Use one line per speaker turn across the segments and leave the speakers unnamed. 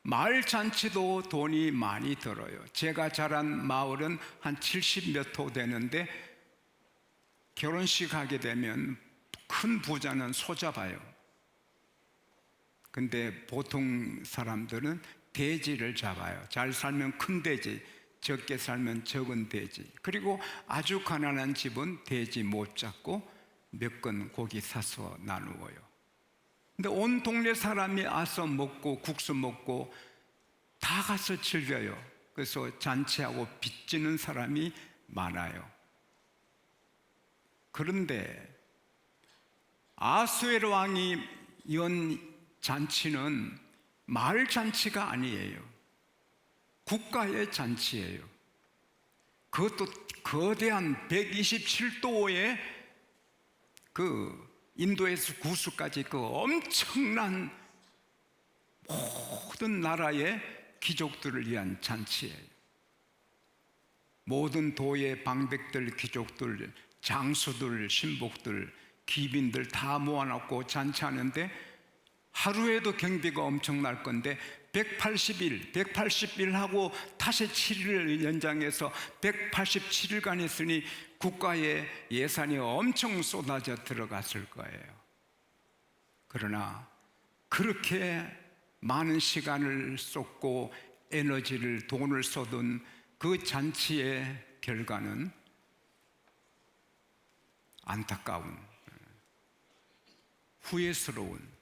마을 잔치도 돈이 많이 들어요. 제가 자란 마을은 한 70몇 호 되는데 결혼식 하게 되면 큰 부자는 소잡아요. 근데 보통 사람들은 돼지를 잡아요. 잘 살면 큰 돼지, 적게 살면 적은 돼지. 그리고 아주 가난한 집은 돼지 못 잡고 몇 건 고기 사서 나누어요. 근데 온 동네 사람이 와서 먹고 국수 먹고 다 가서 즐겨요. 그래서 잔치하고 빚지는 사람이 많아요. 그런데 아수에로 왕이 연 잔치는 마을 잔치가 아니에요. 국가의 잔치예요. 그것도 거대한 127도의 인도에서 구수까지 엄청난 모든 나라의 귀족들을 위한 잔치예요. 모든 도의 방백들, 귀족들, 장수들, 신복들, 귀빈들 다 모아놓고 잔치하는데 하루에도 경비가 엄청날 건데 180일 하고 다시 7일을 연장해서 187일간 했으니 국가의 예산이 엄청 쏟아져 들어갔을 거예요. 그러나 그렇게 많은 시간을 쏟고 에너지를, 돈을 쏟은 그 잔치의 결과는 안타까운, 후회스러운,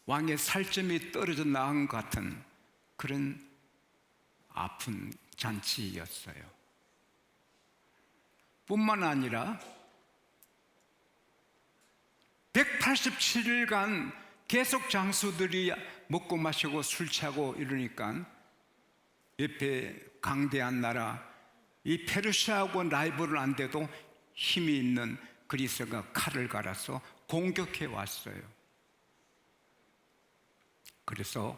왕의 살점이 떨어져 나간 것 같은 그런 아픈 잔치였어요. 뿐만 아니라 187일간 계속 장수들이 먹고 마시고 술 취하고 이러니까 옆에 강대한 나라 이 페르시아하고 라이벌은 안 돼도 힘이 있는 그리스가 칼을 갈아서 공격해 왔어요. 그래서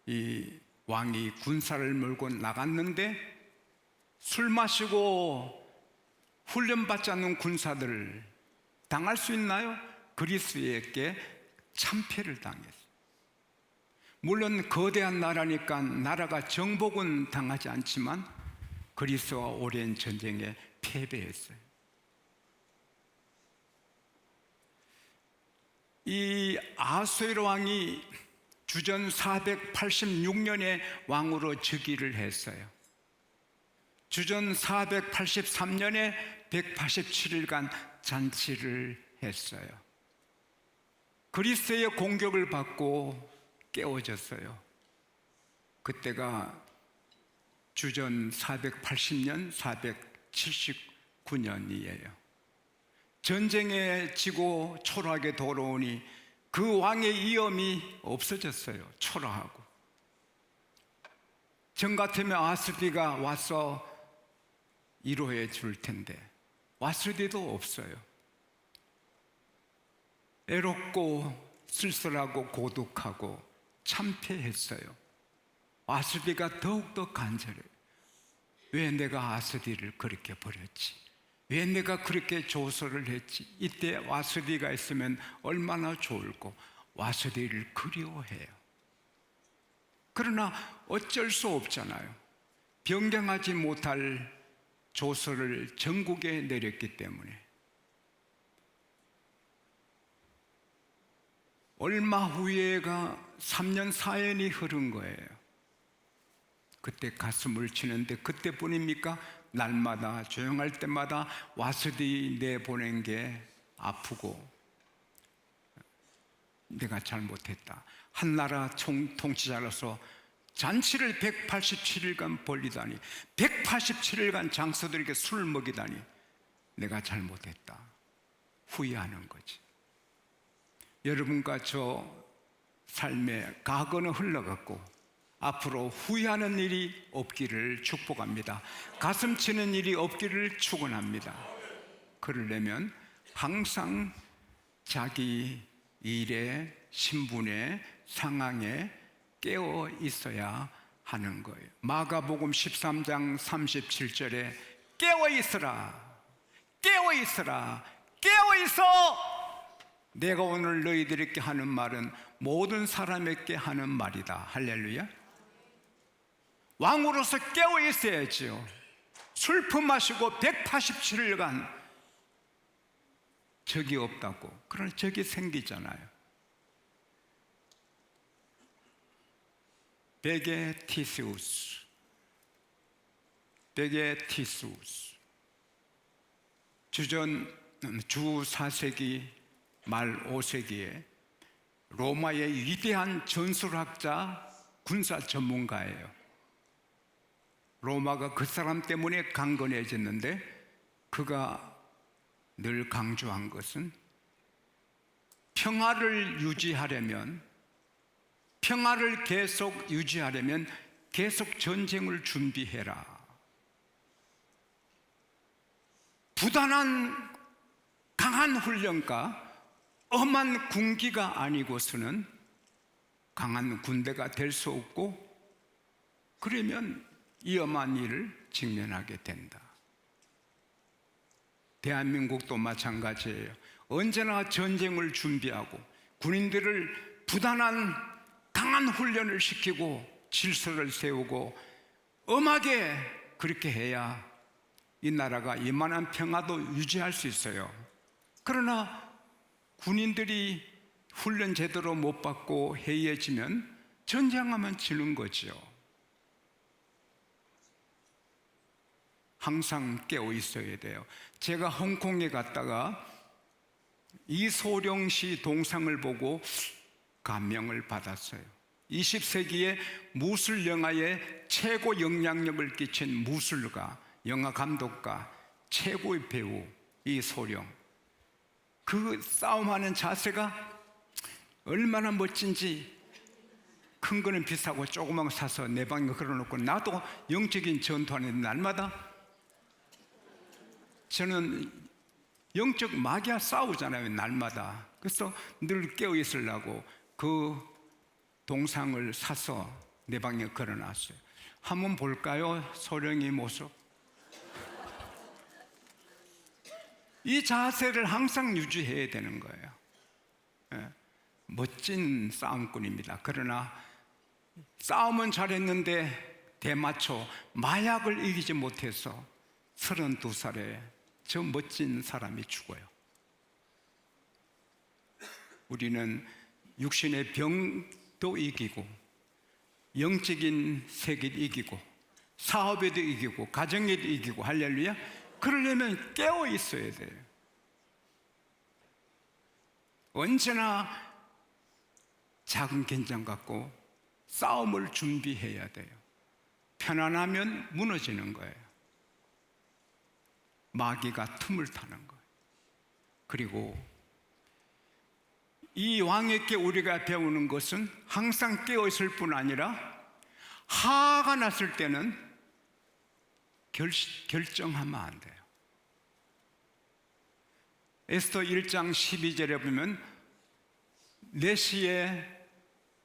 이 왕이 군사를 몰고 나갔는데 술 마시고 훈련받지 않는 군사들을 당할 수 있나요? 그리스에게 참패를 당했어요. 물론 거대한 나라니까 나라가 정복은 당하지 않지만 그리스와 오랜 전쟁에 패배했어요. 이 아수에로 왕이 주전 486년에 왕으로 즉위를 했어요. 주전 483년에 187일간 잔치를 했어요. 그리스의 공격을 받고 깨어졌어요. 그때가 주전 480년, 479년이에요. 전쟁에 지고 초라하게 돌아오니 그 왕의 위엄이 없어졌어요. 초라하고. 전 같으면 아스디가 와서 위로해 줄 텐데 아스디도 없어요. 애롭고 쓸쓸하고 고독하고 참패했어요. 아스디가 더욱더 간절해요. 왜 내가 아스디를 그렇게 버렸지? 왜 내가 그렇게 조소를 했지? 이때 와스디가 있으면 얼마나 좋을꼬. 와스디를 그리워해요. 그러나 어쩔 수 없잖아요. 변경하지 못할 조서를 전국에 내렸기 때문에. 얼마 후에가 3년 4년이 흐른 거예요. 그때 가슴을 치는데 그때뿐입니까? 날마다 조용할 때마다 와스디 내보낸 게 아프고 내가 잘못했다. 한나라 통치자로서 잔치를 187일간 벌리다니 187일간 장수들에게 술을 먹이다니 내가 잘못했다. 후회하는 거지. 여러분과 저 삶의 과거는 흘러갔고 앞으로 후회하는 일이 없기를 축복합니다. 가슴 치는 일이 없기를 축원합니다. 그러려면 항상 자기 일에, 신분에, 상황에 깨어 있어야 하는 거예요. 마가복음 13장 37절에 깨어 있으라, 깨어 있으라, 깨어 있어! 내가 오늘 너희들에게 하는 말은 모든 사람에게 하는 말이다. 할렐루야. 왕으로서 깨어 있어야지요. 술품 마시고 187일간 적이 없다고. 그러나 적이 생기잖아요. 베게티스우스. 주 4세기 말 5세기에 로마의 위대한 전술학자, 군사 전문가예요. 로마가 그 사람 때문에 강건해졌는데 그가 늘 강조한 것은 평화를 계속 유지하려면 계속 전쟁을 준비해라. 부단한 강한 훈련과 엄한 군기가 아니고서는 강한 군대가 될 수 없고, 그러면 위험한 일을 직면하게 된다. 대한민국도 마찬가지예요. 언제나 전쟁을 준비하고 군인들을 부단한 강한 훈련을 시키고 질서를 세우고 엄하게 그렇게 해야 이 나라가 이만한 평화도 유지할 수 있어요. 그러나 군인들이 훈련 제대로 못 받고 해이해지면 전쟁하면 지는 거죠. 항상 깨어 있어야 돼요. 제가 홍콩에 갔다가 이소룡 씨 동상을 보고 감명을 받았어요. 20세기에 무술 영화에 최고 영향력을 끼친 무술가, 영화 감독가, 최고의 배우 이소룡. 그 싸움하는 자세가 얼마나 멋진지. 큰 거는 비싸고 조그만 거 사서 내 방에 걸어놓고, 나도 영적인 전투하는 날마다 저는 영적 마귀와 싸우잖아요, 날마다. 그래서 늘 깨어 있으려고 그 동상을 사서 내 방에 걸어놨어요. 한번 볼까요? 소령이 모습. 이 자세를 항상 유지해야 되는 거예요. 멋진 싸움꾼입니다. 그러나 싸움은 잘했는데 대마초 마약을 이기지 못해서 32살에 저 멋진 사람이 죽어요. 우리는 육신의 병도 이기고 영적인 세계도 이기고 사업에도 이기고 가정에도 이기고, 할렐루야. 그러려면 깨어 있어야 돼요. 언제나 작은 긴장 갖고 싸움을 준비해야 돼요. 편안하면 무너지는 거예요. 마귀가 틈을 타는 거예요. 그리고 이 왕에게 우리가 배우는 것은 항상 깨어 있을 뿐 아니라 화가 났을 때는 결정하면 안 돼요. 에스더 1장 12절에 보면 내시의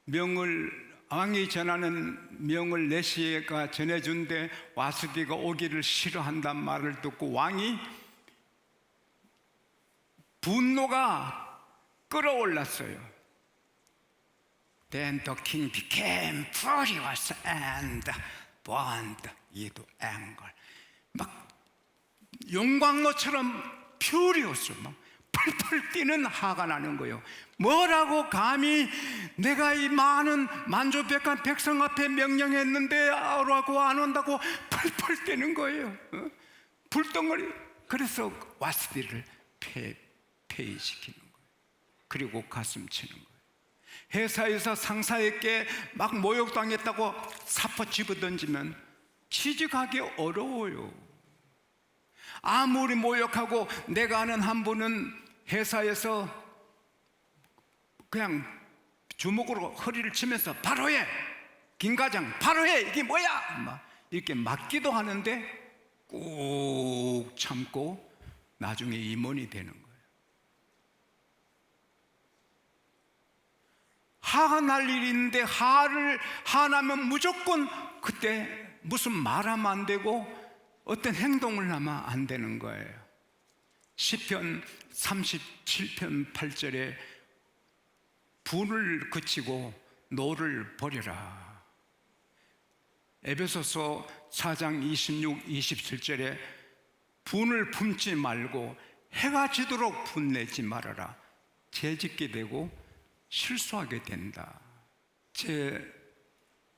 명을, 왕이 전하는 명을 내시가 전해준데 와스디가 오기를 싫어한단 말을 듣고 왕이 분노가 끌어올랐어요. Then the king became furious and burned with anger. 막 용광로처럼 furious, 막 펄펄 뛰는 화가 나는 거예요. 뭐라고 감히 내가 이 많은 만조백한 백성 앞에 명령했는데 라고 안 온다고 펄펄 뛰는 거예요. 불덩어리. 그래서 와스디를 폐위시키는 거예요. 그리고 가슴 치는 거예요. 회사에서 상사에게 막 모욕당했다고 사포 집어던지면 취직하기 어려워요. 아무리 모욕하고, 내가 아는 한 분은 회사에서 그냥 주먹으로 허리를 치면서 바로 해! 김 과장 바로 해! 이게 뭐야! 막 이렇게 맞기도 하는데 꾹 참고 나중에 임원이 되는 거예요. 화가 날 일이 있는데 화나면 무조건 그때 무슨 말하면 안 되고 어떤 행동을 하면 안 되는 거예요. 시편 37편 8절에 분을 그치고 노를 버려라. 에베소서 4장 26, 27절에 분을 품지 말고 해가 지도록 분내지 말아라. 죄짓게 되고 실수하게 된다. 제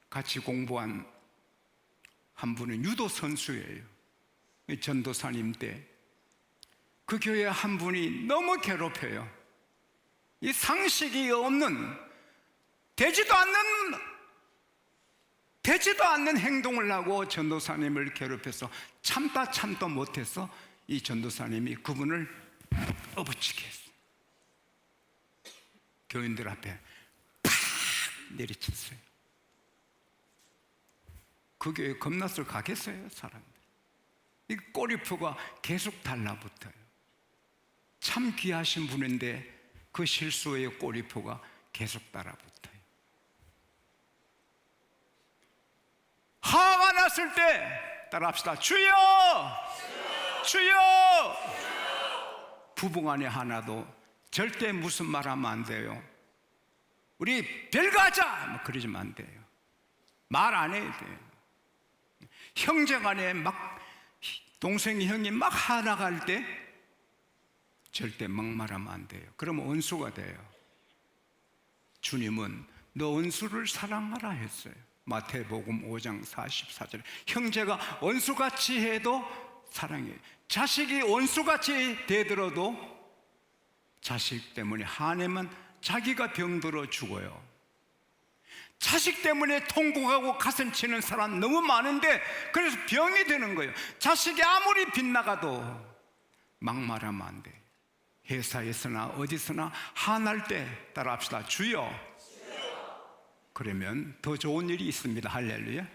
같이 공부한 한 분은 유도 선수예요. 전도사님 때 그 교회 한 분이 너무 괴롭혀요. 이 상식이 없는 되지도 않는 행동을 하고 전도사님을 괴롭혀서 참다 못해서 이 전도사님이 그분을 업어치게 했어요. 교인들 앞에 팍 내리쳤어요. 그 교회 겁나서 가겠어요, 사람들. 이 꼬리표가 계속 달라붙어요. 참 귀하신 분인데 그 실수의 꼬리표가 계속 달라붙어요. 화가 났을 때 따라합시다. 주여! 주여! 부부간에 하나도 절대 무슨 말 하면 안 돼요. 우리 별거하자! 뭐 그러시면 안 돼요. 말 안 해야 돼요. 형제간에 막 동생이 형이 막 화나갈 때 절대 막말하면 안 돼요. 그러면 원수가 돼요. 주님은 너 원수를 사랑하라 했어요. 마태복음 5장 44절. 형제가 원수같이 해도 사랑해요. 자식이 원수같이 대들어도 자식 때문에 화내면 자기가 병들어 죽어요. 자식 때문에 통곡하고 가슴 치는 사람 너무 많은데 그래서 병이 되는 거예요. 자식이 아무리 빗나가도 막말하면 안 돼. 회사에서나 어디서나 화날 때 따라합시다. 주여. 그러면 더 좋은 일이 있습니다. 할렐루야.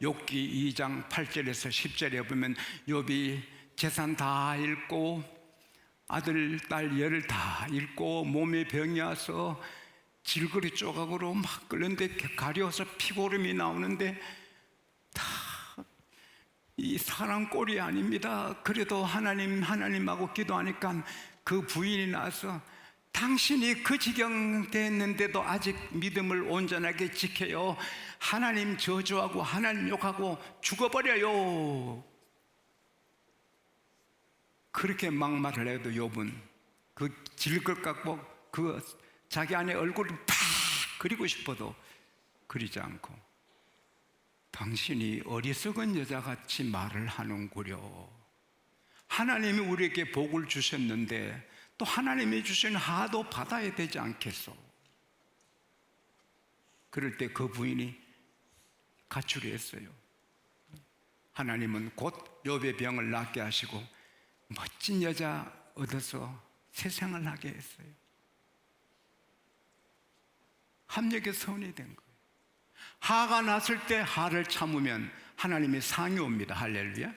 욥기 2장 8절에서 10절에 보면 욥이 재산 다 잃고 아들 딸 열을 다 잃고 몸에 병이 와서 질거리 조각으로 막 끓는데 가려워서 피고름이 나오는데 다 이 사람 꼴이 아닙니다. 그래도 하나님하고 기도하니까 그 부인이 나서 당신이 그 지경 됐는데도 아직 믿음을 온전하게 지켜요. 하나님 저주하고 하나님 욕하고 죽어버려요. 그렇게 막말을 해도 욥은 그 질것 갖고 그 자기 안에 얼굴을 팍 그리고 싶어도 그리지 않고 당신이 어리석은 여자같이 말을 하는구려. 하나님이 우리에게 복을 주셨는데 또 하나님이 주신 하도 받아야 되지 않겠소? 그럴 때 그 부인이 가출을 했어요. 하나님은 곧 욥의 병을 낫게 하시고 멋진 여자 얻어서 새 생을 하게 했어요. 합력의 선이 된 거예요. 화가 났을 때 화를 참으면 하나님의 상이 옵니다. 할렐루야.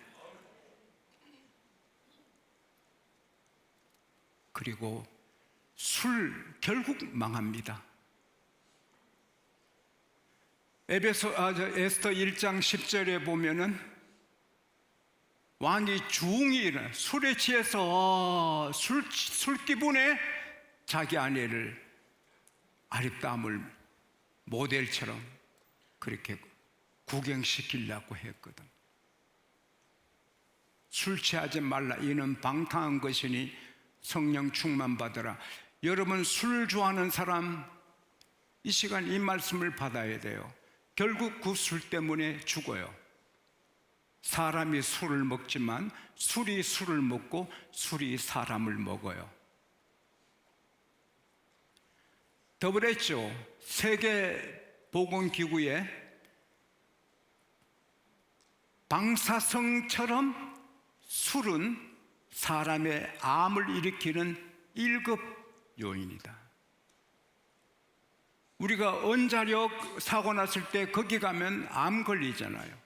그리고 결국 망합니다. 에스더 1장 10절에 보면은 왕이 중이 일어나 술에 취해서 술 기분에 자기 아내를 아립담을 모델처럼 그렇게 구경시키려고 했거든. 술 취하지 말라. 이는 방탕한 것이니 성령 충만 받으라. 여러분 술 좋아하는 사람 이 시간 이 말씀을 받아야 돼요. 결국 그 술 때문에 죽어요. 사람이 술을 먹지만 술이 술을 먹고 술이 사람을 먹어요. WHO 세계보건기구에 방사성처럼 술은 사람의 암을 일으키는 1급 요인이다. 우리가 원자력 사고 났을 때 거기 가면 암 걸리잖아요.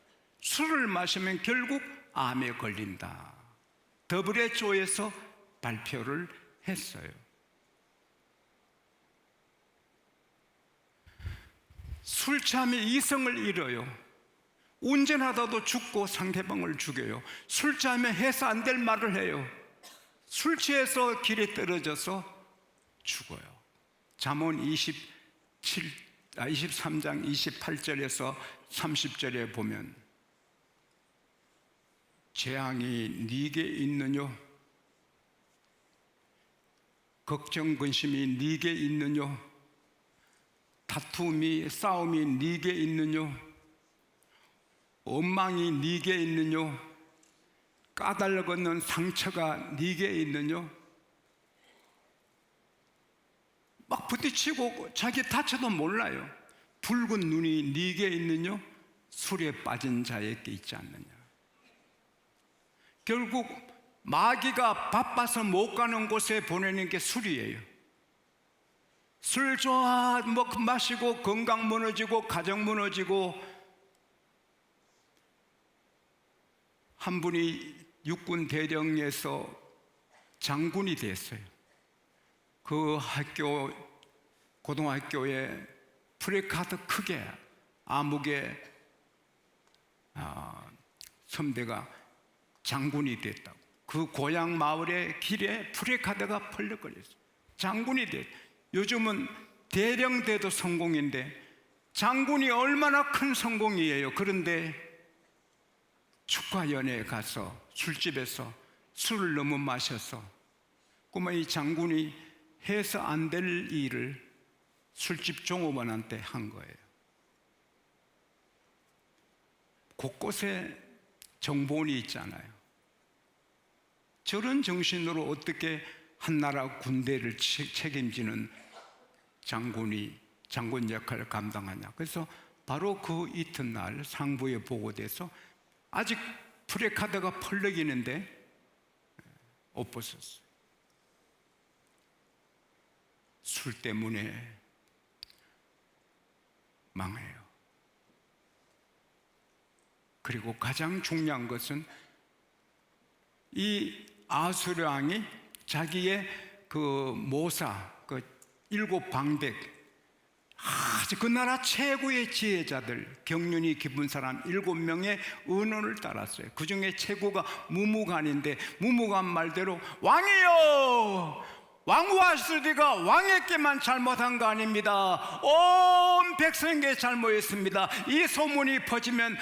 술을 마시면 결국 암에 걸린다. WHO에서 발표를 했어요. 술 취하면 이성을 잃어요. 운전하다도 죽고 상대방을 죽여요. 술 취하면 해서 안 될 말을 해요. 술 취해서 길에 떨어져서 죽어요. 잠언 23장 28절에서 30절에 보면 재앙이 네게 있느뇨? 걱정 근심이 네게 있느뇨? 다툼이 싸움이 네게 있느뇨? 원망이 네게 있느뇨? 까닭없는 상처가 네게 있느뇨? 막 부딪히고 자기 다쳐도 몰라요. 붉은 눈이 네게 있느뇨? 술에 빠진 자에게 있지 않느냐? 결국 마귀가 바빠서 못 가는 곳에 보내는 게 술이에요. 술 좋아 마시고 건강 무너지고 가정 무너지고. 한 분이 육군 대령에서 장군이 됐어요. 그 고등학교에 프레카드 크게 암흑의 선배가 장군이 됐다고. 그 고향 마을의 길에 프레카드가 펄럭거렸어요. 장군이 됐. 요즘은 대령대도 성공인데 장군이 얼마나 큰 성공이에요. 그런데 축가연회에 가서 술집에서 술을 너무 마셔서 꼬마 이 장군이 해서 안 될 일을 술집 종업원한테 한 거예요. 곳곳에 정보원이 있잖아요. 저런 정신으로 어떻게 한나라 군대를 책임지는 장군 역할을 감당하냐. 그래서 바로 그 이튿날 상부에 보고돼서 아직 프레카드가 펄럭이는데 옷 벗었어요. 술 때문에 망해요. 그리고 가장 중요한 것은 이 아수르 왕이 자기의 그 모사, 그 7방백, 아주 그 나라 최고의 지혜자들, 경륜이 깊은 사람 7명의 의논을 따랐어요. 그 중에 최고가 무무간인데, 무무간 말대로 왕이요! 왕후아수리가 왕에게만 잘못한 거 아닙니다. 온 백성에게 잘못했습니다. 이 소문이 퍼지면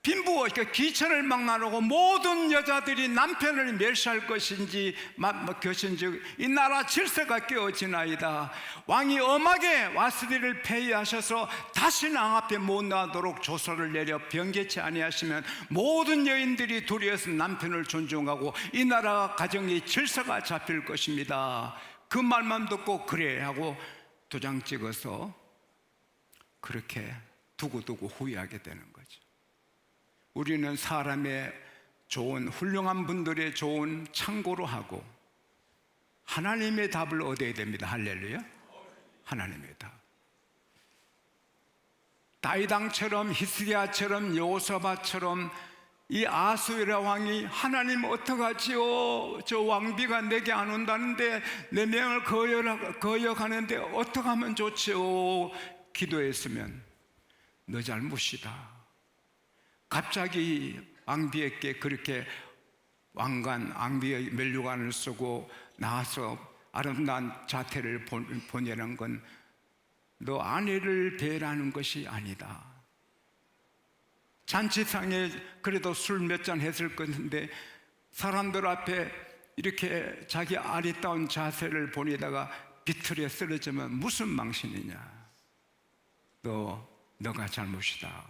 빈부, 기천을 망라하고 모든 여자들이 남편을 멸시할 것인지 이 나라 질서가 깨어지나이다. 왕이 엄하게 와스디를 폐위하셔서 다시 왕 앞에 못 나오도록 조서를 내려 변개치 아니하시면 모든 여인들이 두려워서 남편을 존중하고 이 나라 가정의 질서가 잡힐 것입니다. 그 말만 듣고 그래 하고 도장 찍어서 그렇게 두고두고 후회하게 되는 거죠. 우리는 사람의 좋은 훌륭한 분들의 좋은 참고로 하고 하나님의 답을 얻어야 됩니다. 할렐루야. 하나님의 답. 다윗왕처럼 히스기야처럼 여호사밧처럼 이 아수에라 왕이 하나님 어떡하지요? 저 왕비가 내게 안 온다는데 내 명을 거역하는데 어떡하면 좋지요? 기도했으면 너 잘못이다. 갑자기 왕비에게 그렇게 왕비의 면류관을 쓰고 나와서 아름다운 자태를 보내는 건 너 아내를 배려하는 것이 아니다. 잔치상에 그래도 술 몇 잔 했을 건데 사람들 앞에 이렇게 자기 아리따운 자세를 보내다가 비틀에 쓰러지면 무슨 망신이냐. 너가 잘못이다.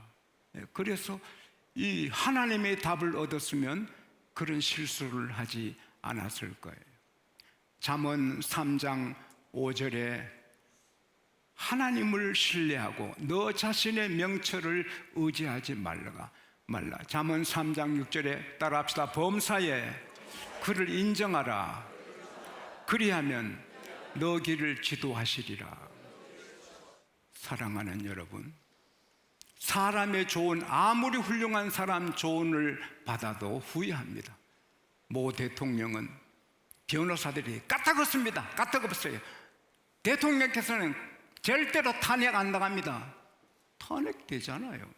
그래서 이 하나님의 답을 얻었으면 그런 실수를 하지 않았을 거예요. 잠언 3장 5절에 하나님을 신뢰하고 너 자신의 명철을 의지하지 말라. 잠언 3장 6절에 따라합시다. 범사에 그를 인정하라. 그리하면 너 길을 지도하시리라. 사랑하는 여러분, 사람의 조언, 아무리 훌륭한 사람 조언을 받아도 후회합니다. 모 대통령은 변호사들이 까딱없습니다. 까딱없어요. 대통령께서는 절대로 탄핵 안 당합니다. 탄핵되잖아요.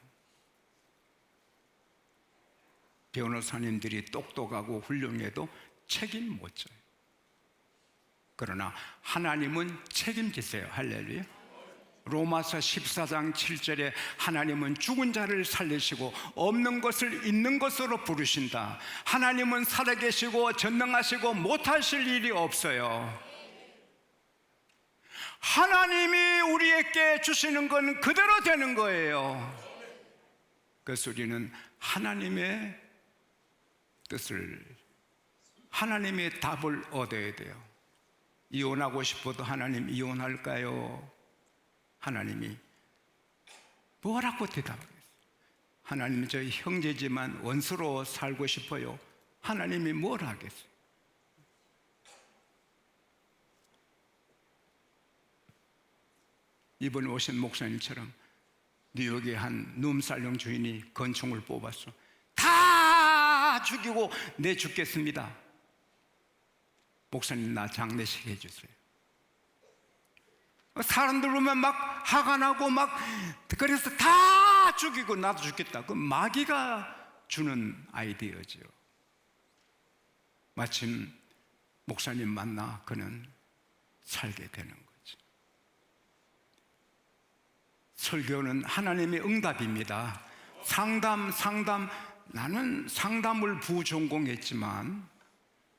변호사님들이 똑똑하고 훌륭해도 책임 못 져요. 그러나 하나님은 책임지세요. 할렐루야. 로마서 14장 7절에 하나님은 죽은 자를 살리시고 없는 것을 있는 것으로 부르신다. 하나님은 살아계시고 전능하시고 못하실 일이 없어요. 하나님이 우리에게 주시는 건 그대로 되는 거예요. 그래서 우리는 하나님의 뜻을, 하나님의 답을 얻어야 돼요. 이혼하고 싶어도 하나님 이혼할까요? 하나님이 뭐라고 대답하겠어요? 하나님이 저희 형제지만 원수로 살고 싶어요. 하나님이 뭘 하겠어요? 이번에 오신 목사님처럼 뉴욕의 한 룸살롱 주인이 권총을 뽑았어. 다 죽이고 내 죽겠습니다. 목사님 나 장례식 해주세요. 사람들 보면 막 화가 나고 막 그래서 다 죽이고 나도 죽겠다. 그 마귀가 주는 아이디어죠. 마침 목사님 만나 그는 살게 되는 거죠. 설교는 하나님의 응답입니다. 상담 나는 상담을 부전공했지만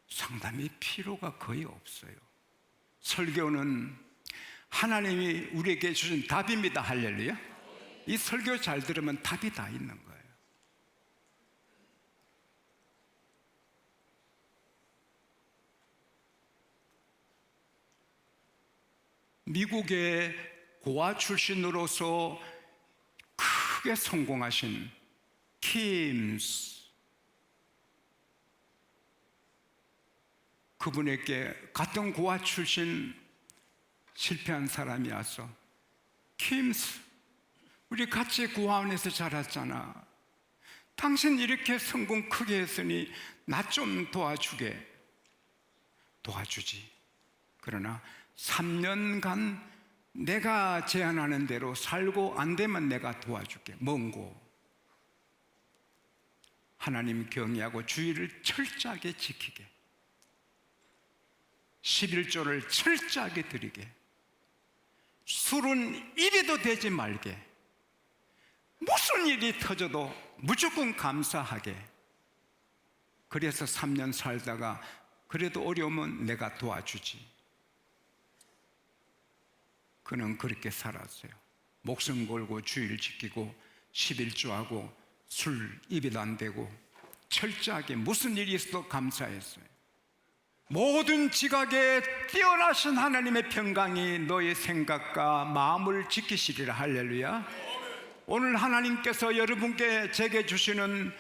상담이 필요가 거의 없어요. 설교는 하나님이 우리에게 주신 답입니다. 할렐루야. 이 설교 잘 들으면 답이 다 있는 거예요. 미국의 고아 출신으로서 크게 성공하신 킴스, 그분에게 같은 고아 출신 실패한 사람이 와서, 킴스, 우리 같이 고아원에서 자랐잖아. 당신 이렇게 성공 크게 했으니 나 좀 도와주게. 도와주지. 그러나 3년간 내가 제안하는 대로 살고 안 되면 내가 도와줄게. 뭔고? 하나님 경외하고 주의를 철저하게 지키게, 11조를 철저하게 드리게, 술은 1위도 되지 말게, 무슨 일이 터져도 무조건 감사하게. 그래서 3년 살다가 그래도 어려우면 내가 도와주지. 그는 그렇게 살았어요. 목숨 걸고 주의를 지키고 11조하고 술 입에도 안 대고 철저하게 무슨 일이 있어도 감사했어요. 모든 지각에 뛰어나신 하나님의 평강이 너의 생각과 마음을 지키시리라. 할렐루야. 오늘 하나님께서 여러분께 제게 주시는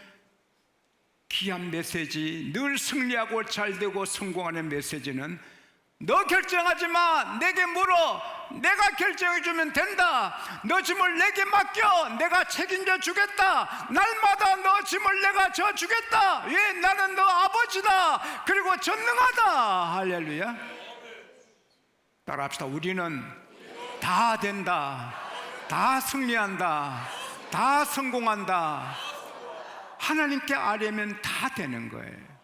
귀한 메시지, 늘 승리하고 잘되고 성공하는 메시지는, 너 결정하지 마, 내게 물어, 내가 결정해 주면 된다. 너 짐을 내게 맡겨, 내가 책임져 주겠다. 날마다 너 짐을 내가 져 주겠다. 왜? 나는 너 아버지다. 그리고 전능하다. 할렐루야. 따라합시다. 우리는 다 된다, 다 승리한다, 다 성공한다. 하나님께 아뢰면 다 되는 거예요.